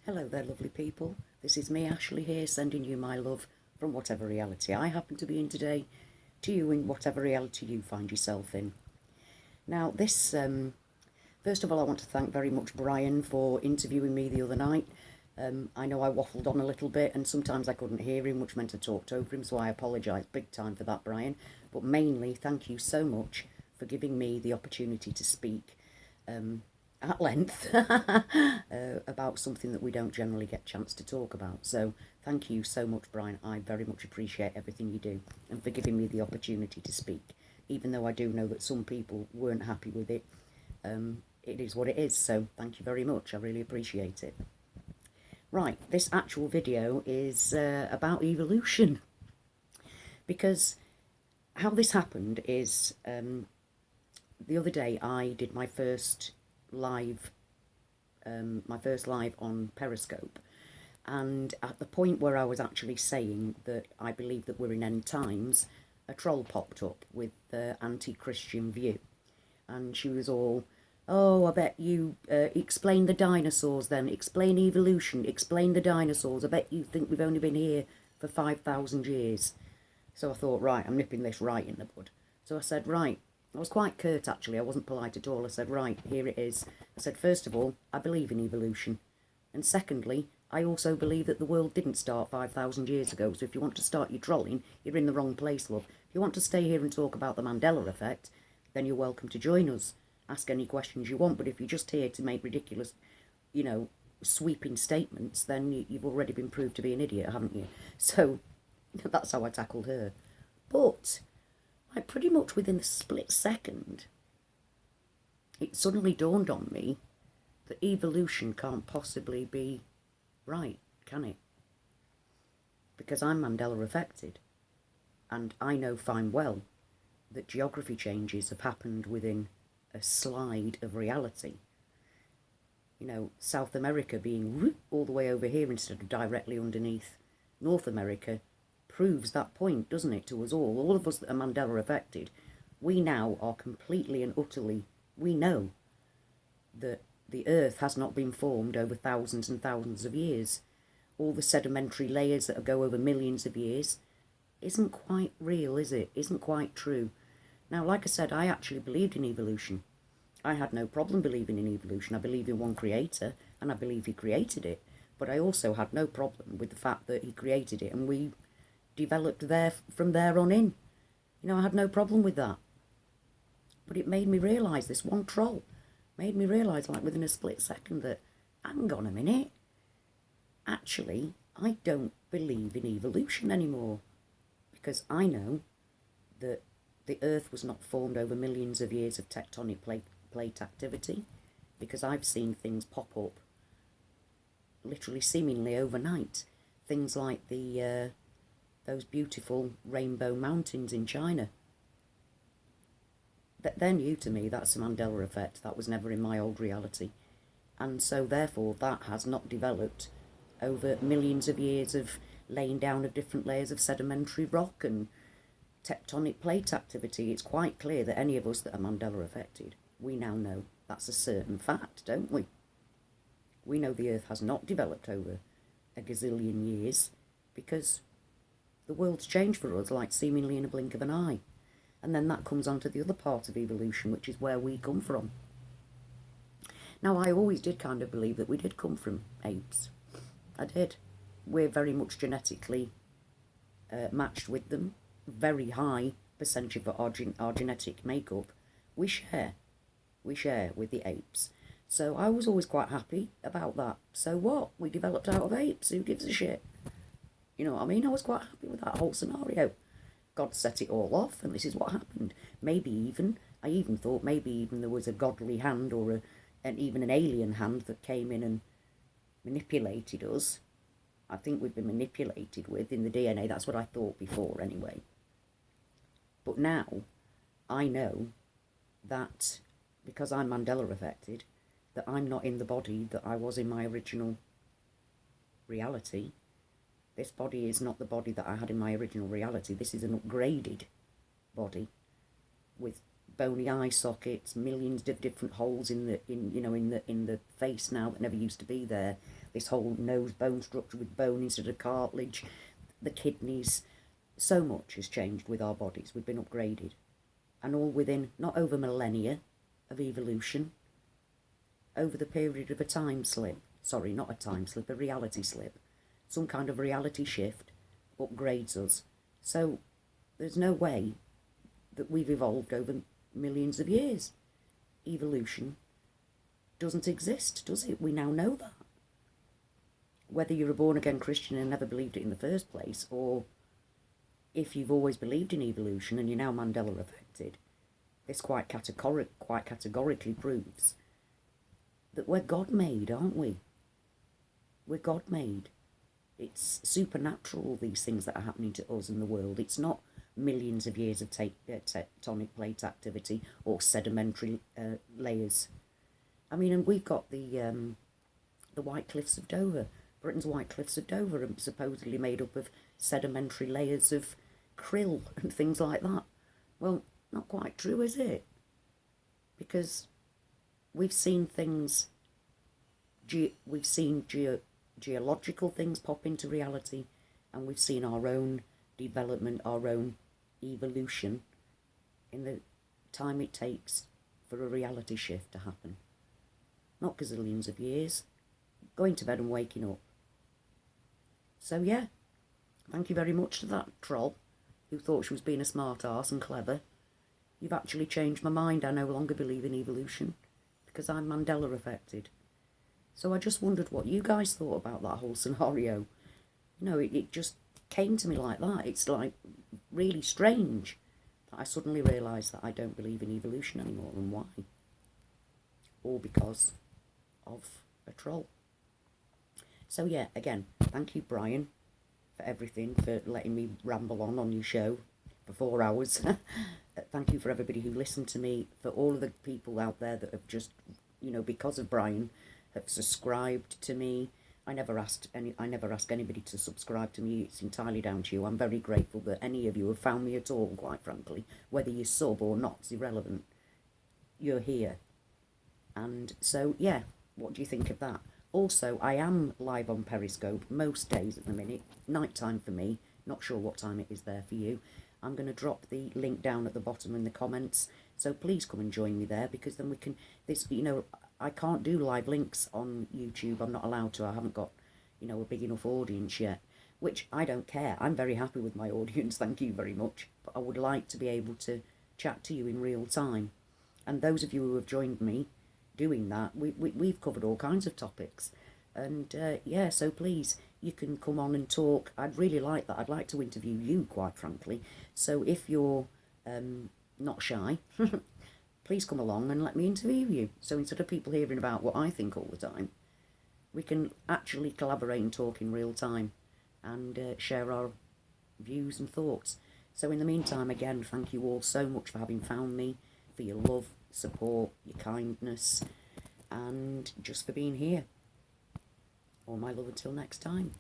Hello there, lovely people. This is me, Ashley, here, sending you my love from whatever reality I happen to be in today, to you in whatever reality you find yourself in. Now, first of all, I want to thank very much Brian for interviewing me the other night. I know I waffled on a little bit, and sometimes I couldn't hear him, which meant I talked over him, so I apologise big time for that, Brian. But mainly, thank you so much for giving me the opportunity to speak at length about something that we don't generally get a chance to talk about. So thank you so much, Brian. I very much appreciate everything you do and for giving me the opportunity to speak. Even though I do know that some people weren't happy with it, it is what it is. So thank you very much. I really appreciate it. Right, this actual video is about evolution. Because how this happened is the other day I did my first live on Periscope, and at the point where I was actually saying that I believe that we're in end times, a troll popped up with the anti-Christian view, and she was all, "Oh, I bet you explain the dinosaurs then, explain evolution, explain the dinosaurs, I bet you think we've only been here for 5,000 years. So I thought, right, I'm nipping this right in the bud. So I said, right, I was quite curt actually, I wasn't polite at all. I said, right, here it is. I said, first of all, I believe in evolution. And secondly, I also believe that the world didn't start 5,000 years ago. So if you want to start your trolling, you're in the wrong place, love. If you want to stay here and talk about the Mandela effect, then you're welcome to join us. Ask any questions you want, but if you're just here to make ridiculous, sweeping statements, then you've already been proved to be an idiot, haven't you? So that's how I tackled her. But like pretty much within a split second, it suddenly dawned on me that evolution can't possibly be right, can it? Because I'm Mandela affected, and I know fine well that geography changes have happened within a slide of reality. South America being all the way over here instead of directly underneath North America proves that point, doesn't it, to us all? All of us that are Mandela affected, we now are completely and utterly, we know that the earth has not been formed over thousands and thousands of years. All the sedimentary layers that go over millions of years isn't quite real, is it? Isn't quite true. Now, like I said, I actually believed in evolution. I had no problem believing in evolution. I believe in one creator, and I believe he created it. But I also had no problem with the fact that he created it, and we developed there from there on in. I had no problem with that. But it made me realise, this one troll made me realise, like within a split second, that, hang on a minute, actually, I don't believe in evolution anymore. Because I know that the earth was not formed over millions of years of tectonic plate activity, because I've seen things pop up literally seemingly overnight. Things like those beautiful rainbow mountains in China. They're new to me. That's the Mandela effect. That was never in my old reality. And so therefore that has not developed over millions of years of laying down of different layers of sedimentary rock and tectonic plate activity. It's quite clear that any of us that are Mandela affected, we now know that's a certain fact, don't we? We know the earth has not developed over a gazillion years because the world's changed for us like seemingly in a blink of an eye. And then that comes on to the other part of evolution, which is where we come from. Now, I always did kind of believe that we did come from apes. I did. We're very much genetically matched with them. Very high percentage of our genetic makeup we share with the apes. So I was always quite happy about that. So what? We developed out of apes. Who gives a shit? You know what I mean? I was quite happy with that whole scenario. God set it all off, and this is what happened. I even thought maybe there was a godly hand or even an alien hand that came in and manipulated us. I think we've been manipulated in the DNA. That's what I thought before anyway. But now I know that because I'm Mandela affected, that I'm not in the body that I was in my original reality. This body is not the body that I had in my original reality. This is an upgraded body with bony eye sockets, millions of different holes in the face now that never used to be there. this whole nose bone structure with bone instead of cartilage, the kidneys. So much has changed with our bodies. We've been upgraded. And all within not over millennia of evolution, over the period of a time slip. Sorry, not a time slip, a reality slip. Some kind of reality shift upgrades us. So there's no way that we've evolved over millions of years. Evolution doesn't exist, does it? We now know that. Whether you're a born-again Christian and never believed it in the first place, or if you've always believed in evolution and you're now Mandela affected, this quite categorically proves that we're God-made, aren't we? We're God-made. It's supernatural, these things that are happening to us in the world. It's not millions of years of tectonic plate activity or sedimentary layers. I mean, and we've got the White Cliffs of Dover. Britain's White Cliffs of Dover are supposedly made up of sedimentary layers of krill and things like that. Well, not quite true, is it? Because we've seen things, geological things pop into reality, and we've seen our own development, our own evolution in the time it takes for a reality shift to happen. Not gazillions of years. Going to bed and waking up. So yeah, thank you very much to that troll who thought she was being a smart arse and clever. You've actually changed my mind. I no longer believe in evolution because I'm Mandela affected. So I just wondered what you guys thought about that whole scenario. You know, it just came to me like that. It's like really strange that I suddenly realised that I don't believe in evolution anymore, and why. All because of a troll. So yeah, again, thank you, Brian, for everything, for letting me ramble on your show for 4 hours. Thank you for everybody who listened to me, for all of the people out there that have just, you know, because of Brian, have subscribed to me. I never ask anybody to subscribe to me. It's entirely down to you. I'm very grateful that any of you have found me at all, quite frankly. Whether you sub or not is irrelevant. You're here. And so, yeah, what do you think of that? Also, I am live on Periscope most days at the minute. Nighttime for me. Not sure what time it is there for you. I'm going to drop the link down at the bottom in the comments. So please come and join me there, because then we can... I can't do live links on YouTube. I'm not allowed to. I haven't got, a big enough audience yet. Which I don't care. I'm very happy with my audience. Thank you very much. But I would like to be able to chat to you in real time. And those of you who have joined me doing that, we've covered all kinds of topics. And yeah, so please, you can come on and talk. I'd really like that. I'd like to interview you, quite frankly. So if you're not shy, please come along and let me interview you. So instead of people hearing about what I think all the time, we can actually collaborate and talk in real time and share our views and thoughts. So in the meantime, again, thank you all so much for having found me, for your love, support, your kindness, and just for being here. All my love until next time.